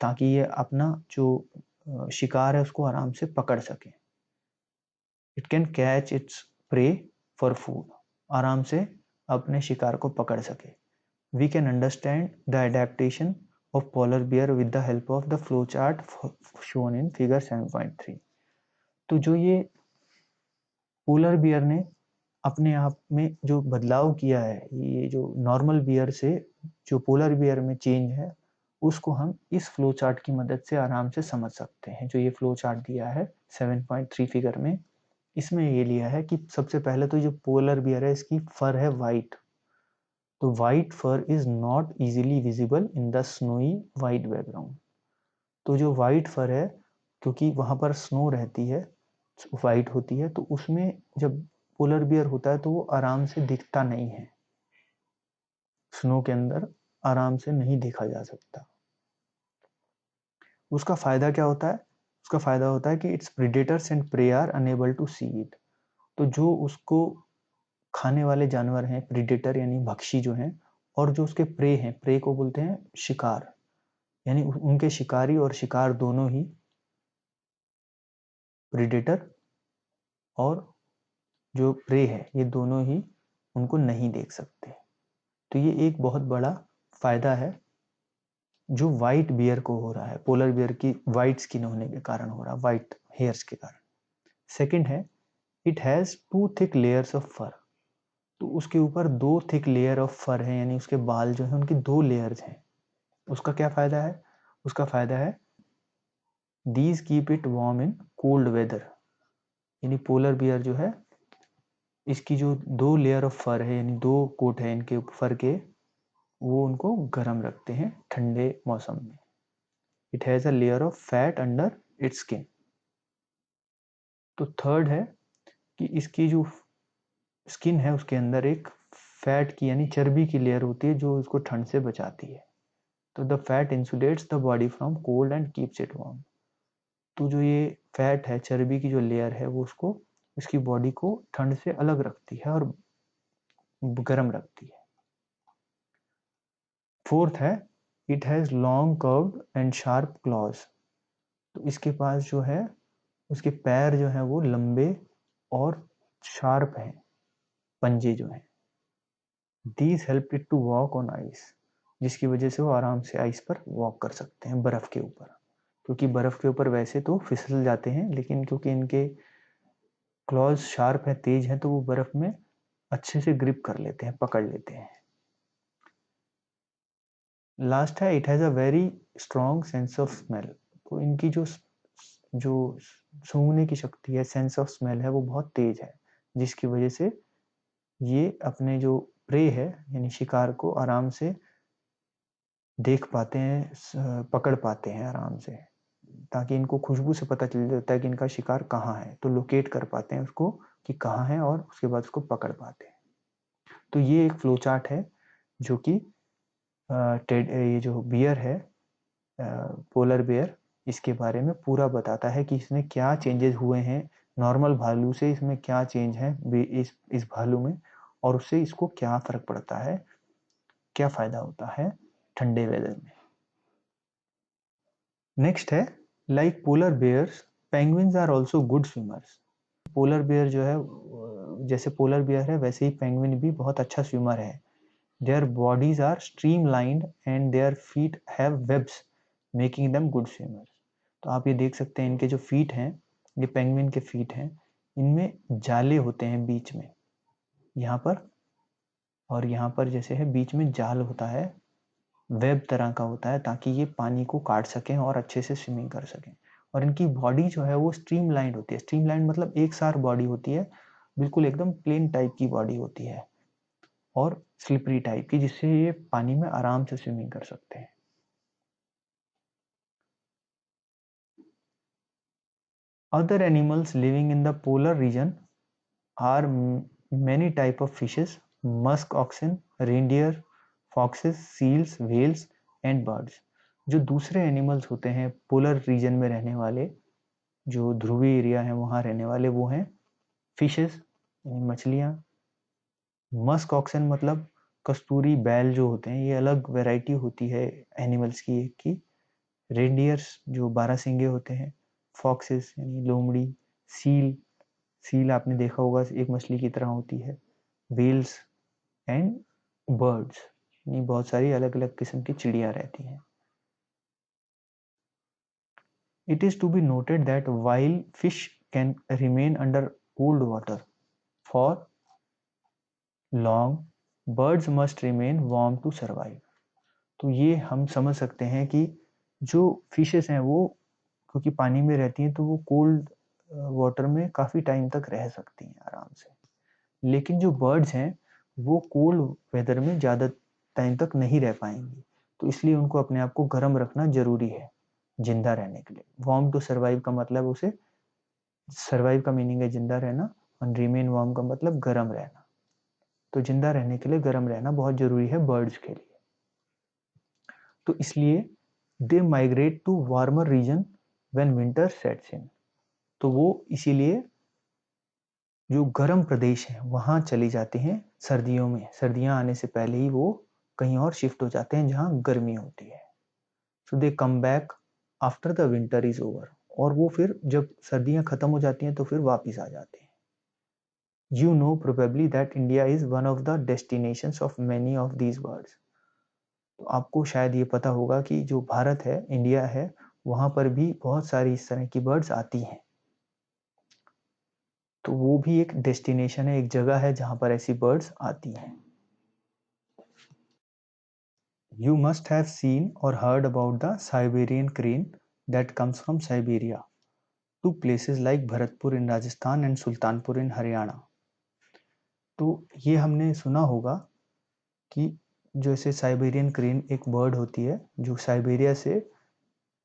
ताकि ये अपना जो शिकार है उसको आराम से पकड़ सके। It can catch its prey for food, आराम से अपने शिकार को पकड़ सके। We can understand the adaptation of polar bear with the help of the flow chart shown in figure 7.3। तो जो ये पोलर बियर ने अपने आप में जो बदलाव किया है, ये जो नॉर्मल बियर से जो पोलर बियर में चेंज है, उसको हम इस फ्लो चार्ट की मदद से आराम से समझ सकते हैं। जो ये फ्लो चार्ट दिया है 7.3 फिगर में, इसमें ये लिया है कि सबसे पहले तो जो पोलर बियर है इसकी फर है वाइट, तो white fur is not easily visible in the snowy white background. तो जो वाइट फर है, क्योंकि वहां पर स्नो रहती है, वाइट होती है, तो उसमें जब पोलर बियर होता है तो वो आराम से दिखता नहीं है, स्नो के अंदर आराम से नहीं देखा जा सकता। उसका फायदा क्या होता है? उसका फायदा होता है कि its predators and prey are unable to see it. तो जो उसको खाने वाले जानवर हैं, प्रीडेटर यानी भक्षी जो हैं, और जो उसके प्रे हैं, प्रे को बोलते हैं शिकार, यानी उनके शिकारी और शिकार दोनों ही, प्रीडेटर और जो प्रे है, ये दोनों ही उनको नहीं देख सकते। तो ये एक बहुत बड़ा फायदा है जो वाइट बियर को हो रहा है, पोलर बियर की वाइट स्किन होने के कारण हो रहा है, वाइट हेयर्स के कारण। सेकंड है, it has 2 thick layers of fur. तो उसके ऊपर 2 थिक लेयर ऑफ फर है, यानी उसके बाल जो है उनकी 2 लेयर्स हैं। उसका क्या फायदा है? उसका फायदा है these keep it warm in cold weather, यानी पोलर बियर जो है इसकी जो 2 लेयर ऑफ फर है, यानी 2 कोट है इनके फर के, वो उनको गर्म रखते हैं ठंडे मौसम में। It has a layer of fat under its skin. तो थर्ड है कि इसकी जो स्किन है उसके अंदर एक फैट की यानी चर्बी की लेयर होती है जो उसको ठंड से बचाती है। तो the fat insulates the body from cold and keeps it warm. तो जो ये फैट है, चर्बी की जो लेयर है, वो उसको उसकी बॉडी को ठंड से अलग रखती है और गर्म रखती है। फोर्थ है, it has long curved and sharp clause. तो इसके पास जो है उसके पैर जो है वो लंबे और शार्प हैं, पंजे जो हैं। These help it to walk on ice, जिसकी वजह से वो आराम से आइस पर वॉक कर सकते हैं, बर्फ के ऊपर। क्योंकि बर्फ के ऊपर वैसे तो फिसल जाते हैं, लेकिन क्योंकि इनके क्लॉज शार्प है, तेज है, तो वो बर्फ में अच्छे से ग्रिप कर लेते हैं, पकड़ लेते हैं। लास्ट है, it has a very strong sense of smell. तो इनकी जो जो सूंघने की शक्ति है, सेंस ऑफ स्मेल है, वो बहुत तेज है, जिसकी वजह से ये अपने जो प्रे है यानी शिकार को आराम से देख पाते हैं, पकड़ पाते हैं आराम से, ताकि इनको खुशबू से पता चल जाता है कि इनका शिकार कहाँ है, तो लोकेट कर पाते हैं उसको कि कहाँ है, और उसके बाद उसको पकड़ पाते हैं। तो ये एक फ्लो चार्ट है जो कि ये जो बियर है, पोलर बियर, इसके बारे में पूरा बताता है कि इसमें क्या चेंजेस हुए हैं, नॉर्मल भालू से इसमें क्या चेंज है इस भालू में, और उससे इसको क्या फर्क पड़ता है, क्या फायदा होता है ठंडे वेदर में। नेक्स्ट है, like polar bears penguins are also good swimmers. Polar bear जो है, जैसे पोलर बियर है वैसे ही पेंगुइन भी बहुत अच्छा स्विमर है। Their bodies are streamlined and their feet have webs making them good swimmers. तो आप ये देख सकते हैं इनके जो फीट हैं, ये पेंगुइन के फीट हैं, इनमें जाले होते हैं बीच में, यहाँ पर और यहाँ पर जैसे है बीच में जाल होता है, वेब तरह का होता है ताकि ये पानी को काट सकें और अच्छे से स्विमिंग कर सकें। और इनकी बॉडी जो है वो स्ट्रीमलाइन होती है। स्ट्रीमलाइन मतलब एक सार बॉडी होती है, बिल्कुल एकदम प्लेन टाइप की बॉडी होती है और स्लिपरी टाइप की, जिससे ये पानी में आराम से स्विमिंग कर सकते हैं। Other animals living in the polar region are many type of fishes, musk oxen, reindeer, foxes, seals, whales and birds। जो दूसरे एनिमल्स होते हैं पोलर रीजन में रहने वाले, जो ध्रुवीय एरिया है वहाँ रहने वाले, वो हैं फिशेस यानी मछलियाँ। मस्क ऑक्सन मतलब कस्तूरी बैल जो होते हैं, ये अलग वैरायटी होती है एनिमल्स की एक की। रेंडियर्स जो 12 सिंगे होते हैं। फॉक्सेस यानी लोमड़ी। सील, सील आपने देखा होगा एक मछली की तरह होती है। व्हेल्स एंड बर्ड्स यानी बहुत सारी अलग अलग किस्म की चिड़िया रहती हैं। It is to be noted that while fish can remain under cold water for long, birds must remain warm to survive। तो ये हम समझ सकते हैं कि जो फिशेस हैं वो क्योंकि पानी में रहती हैं तो वो कोल्ड वाटर में काफ़ी टाइम तक रह सकती हैं आराम से। लेकिन जो बर्ड्स हैं वो कोल्ड वेदर में ज़्यादा टाइम तक नहीं रह पाएंगी, तो इसलिए उनको अपने आप को गर्म रखना जरूरी है जिंदा रहने के लिए। वार्म टू सर्वाइव का मतलब उसे, सर्वाइव का मीनिंग है जिंदा रहना और रिमेन वार्म का मतलब गर्म रहना। तो जिंदा रहने के लिए गर्म रहना बहुत जरूरी है बर्ड्स के लिए। तो इसलिए they migrate to warmer region when winter sets in. तो वो इसीलिए जो गर्म प्रदेश है वहां चली जाते हैं सर्दियों में। सर्दियां आने से पहले ही वो कहीं और शिफ्ट हो जाते हैं जहां गर्मी होती है। So they come back after the winter is over. और वो फिर जब सर्दियां खत्म हो जाती हैं तो फिर वापिस आ जाते हैं। You know probably that India is one of the destinations of many of these birds। तो आपको शायद ये पता होगा कि जो भारत है, इंडिया है, वहां पर भी बहुत सारी इस तरह की बर्ड्स आती हैं। तो वो भी एक डेस्टिनेशन है, एक जगह है जहां पर ऐसी बर्ड्स आती हैं। You must have seen or heard about the Siberian crane that comes from Siberia to places like Bharatpur in Rajasthan and Sultanpur in Haryana। तो ये हमने सुना होगा कि जैसे साइबेरियन क्रेन एक बर्ड होती है जो साइबेरिया से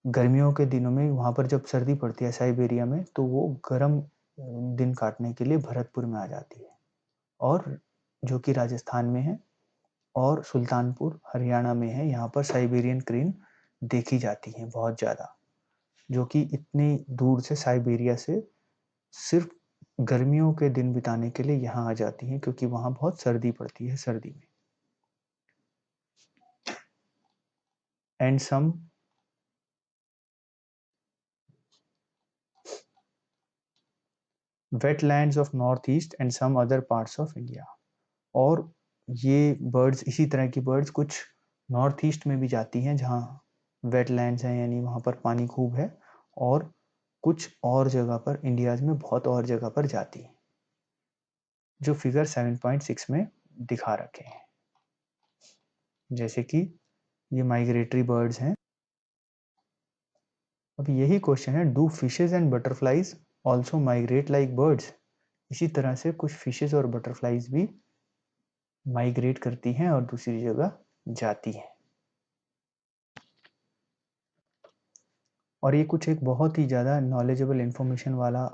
गर्मियों के दिनों में, वहाँ पर जब सर्दी पड़ती है साइबेरिया में, तो वो गर्म दिन काटने के लिए भरतपुर में आ जाती है, और जो कि राजस्थान में है, और सुल्तानपुर हरियाणा में है। यहाँ पर साइबेरियन क्रेन देखी जाती है बहुत ज़्यादा, जो कि इतनी दूर से साइबेरिया से सिर्फ गर्मियों के दिन बिताने के लिए यहाँ आ जाती हैं, क्योंकि वहाँ बहुत सर्दी पड़ती है सर्दी में। And some wetlands of north east and some other parts of India. और ये बर्ड्स, इसी तरह की बर्ड्स कुछ नॉर्थ ईस्ट में भी जाती हैं जहाँ वेटलैंड्स हैं, यानी वहाँ पर पानी खूब है, और कुछ और जगह पर इंडिया में बहुत और जगह पर जाती हैं, जो फिगर 7.6 में दिखा रखे हैं। जैसे कि ये माइग्रेटरी बर्ड्स हैं। अब यही क्वेश्चन है, do fishes and butterflies also migrate like birds. इसी तरह से कुछ फिशेज और बटरफ्लाइज भी माइग्रेट करती हैं और दूसरी जगह जाती हैं। और ये कुछ एक बहुत ही ज़्यादा नॉलेजेबल इंफॉर्मेशन वाला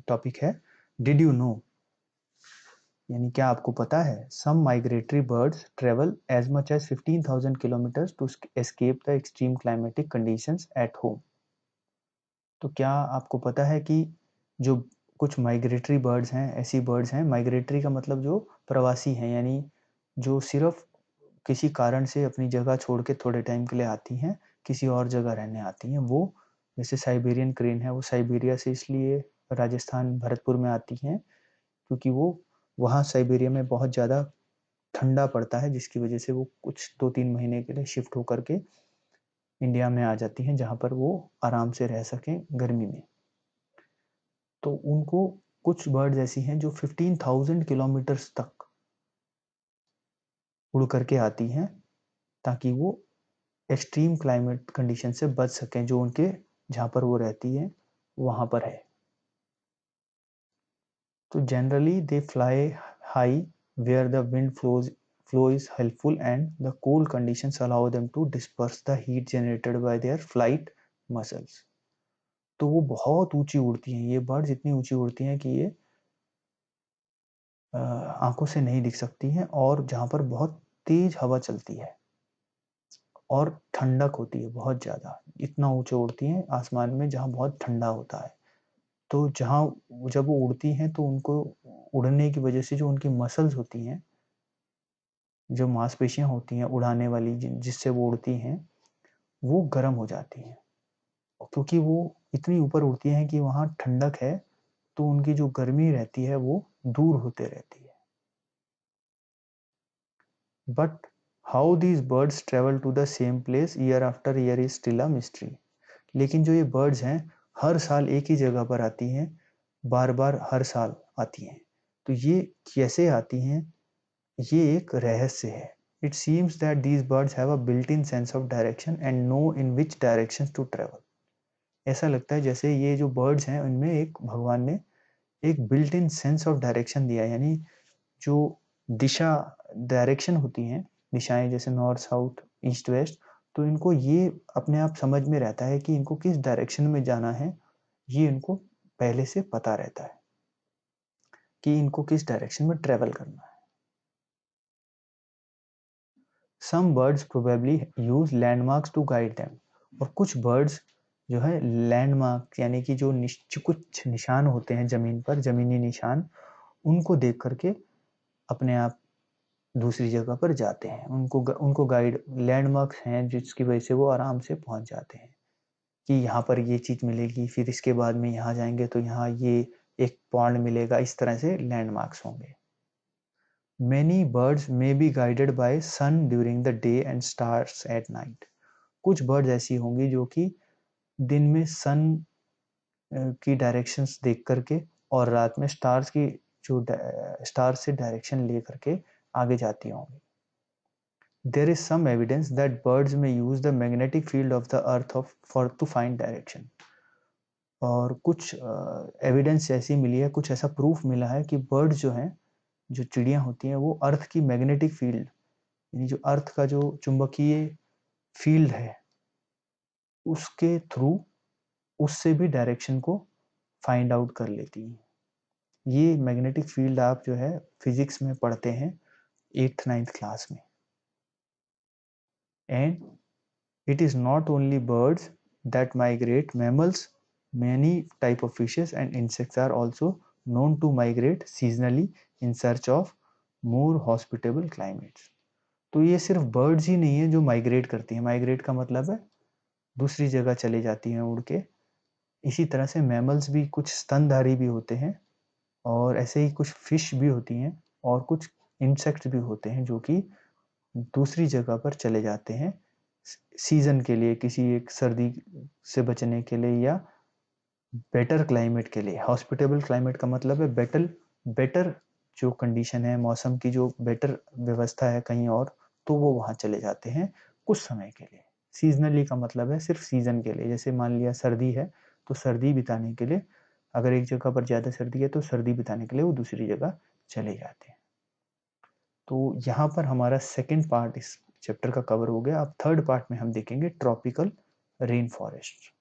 टॉपिक है। डिड यू नो, यानी क्या आपको पता है, some migratory birds travel as much as 15,000 kilometres to escape the extreme climatic conditions at home. तो क्या आपको पता है कि जो कुछ माइग्रेटरी बर्ड्स हैं, ऐसी बर्ड्स हैं, माइग्रेटरी का मतलब जो प्रवासी हैं, यानी जो सिर्फ किसी कारण से अपनी जगह छोड़ के थोड़े टाइम के लिए आती हैं, किसी और जगह रहने आती हैं। वो जैसे साइबेरियन क्रेन है, वो साइबेरिया से इसलिए राजस्थान भरतपुर में आती हैं क्योंकि वो वहाँ साइबेरिया में बहुत ज़्यादा ठंडा पड़ता है, जिसकी वजह से वो कुछ 2-3 महीने के लिए शिफ्ट होकर के इंडिया में आ जाती हैं, जहाँ पर वो आराम से रह सकें गर्मी में। तो उनको कुछ बर्ड्स ऐसी हैं जो 15,000 किलोमीटर्स तक उड़ करके आती हैं ताकि वो एक्सट्रीम क्लाइमेट कंडीशन से बच सकें जो उनके जहाँ पर वो रहती है वहाँ पर है। तो generally they fly high where the wind flow is helpful and the cold conditions allow them to disperse the heat generated by their flight muscles। तो वो बहुत ऊंची उड़ती हैं, ये बर्ड्स इतनी ऊंची उड़ती हैं कि ये आंखों से नहीं दिख सकती हैं, और जहाँ पर बहुत तेज हवा चलती है और ठंडक होती है बहुत ज़्यादा, इतना ऊंचे उड़ती हैं आसमान में जहाँ बहुत ठंडा होता है। तो जहाँ जब वो उड़ती हैं तो उनको उड़ने की वजह से जो उनकी मसल्स होती हैं, जो मांसपेशियां होती हैं उड़ाने वाली जिससे वो उड़ती हैं, वो गर्म हो जाती हैं, क्योंकि वो इतनी ऊपर उड़ती हैं कि वहाँ ठंडक है, तो उनकी जो गर्मी रहती है वो दूर होते रहती है। But how these birds travel to the same place year after year is still a mystery. लेकिन जो ये बर्ड्स हैं हर साल एक ही जगह पर आती हैं, बार बार हर साल आती हैं, तो ये कैसे आती हैं, ये एक रहस्य है। It seems that these birds have a built in sense of direction and know in which direction to travel. ऐसा लगता है जैसे ये जो बर्ड्स हैं उनमें एक भगवान ने एक built in sense of direction दिया है, यानी जो दिशा डायरेक्शन होती हैं, दिशाएं जैसे नॉर्थ साउथ ईस्ट वेस्ट, तो इनको ये अपने आप समझ में रहता है कि इनको किस डायरेक्शन में जाना है, ये इनको पहले से पता रहता है कि इनको किस डायरेक्शन में ट्रेवल करना है। Some birds probably use landmarks to guide them. और कुछ बर्ड्स जो है लैंडमार्क यानी कि जो कुछ निशान होते हैं जमीन पर, जमीनी निशान, उनको देख करके अपने आप दूसरी जगह पर जाते हैं। उनको गाइड लैंडमार्क्स हैं जिसकी वजह से वो आराम से पहुंच जाते हैं कि यहाँ पर ये चीज मिलेगी, फिर इसके बाद में यहाँ जाएंगे तो यहाँ ये एक पॉन्ड मिलेगा, इस तरह से लैंडमार्क्स होंगे। Many birds may be guided by sun during the day and stars at night। कुछ बर्ड्स ऐसी होंगी जो कि दिन में सन की डायरेक्शंस देख करके और रात में स्टार्स की जो स्टार्स से डायरेक्शन ले करके आगे जाती होंगी। There is some evidence that birds may use the magnetic field of the earth for to find direction। और कुछ एविडेंस ऐसी मिली है, कुछ ऐसा प्रूफ मिला है कि बर्ड्स जो हैं, जो चिड़िया होती हैं, वो अर्थ की मैग्नेटिक फील्ड यानी जो अर्थ का जो चुंबकीय फील्ड है उसके थ्रू उससे भी डायरेक्शन को फाइंड आउट कर लेती हैं। ये मैग्नेटिक फील्ड आप जो है फिजिक्स में पढ़ते हैं 8th 9th क्लास में। And it is not only birds that migrate, mammals, many type of fishes and insects are also known to migrate seasonally in search of more hospitable climates। तो ये सिर्फ birds ही नहीं है जो migrate करती हैं, migrate का मतलब है दूसरी जगह चली जाती हैं उड़ के। इसी तरह से मैमल्स भी कुछ स्तनधारी भी होते हैं, और ऐसे ही कुछ फिश भी होती हैं, और कुछ इंसेक्ट्स भी होते हैं जो कि दूसरी जगह पर चले जाते हैं सीजन के लिए, किसी एक सर्दी से बचने के लिए या बेटर क्लाइमेट के लिए। हॉस्पिटेबल क्लाइमेट का मतलब है बेटर बेटर जो कंडीशन है मौसम की, जो बेटर व्यवस्था है कहीं और, तो वो वहाँ चले जाते हैं कुछ समय के लिए। सीजनली का मतलब है सिर्फ सीजन के लिए, जैसे मान लिया सर्दी है तो सर्दी बिताने के लिए, अगर एक जगह पर ज़्यादा सर्दी है तो सर्दी बिताने के लिए वो दूसरी जगह चले जाते हैं। तो यहाँ पर हमारा सेकेंड पार्ट इस चैप्टर का कवर हो गया। अब थर्ड पार्ट में हम देखेंगे ट्रॉपिकल रेन फॉरेस्ट।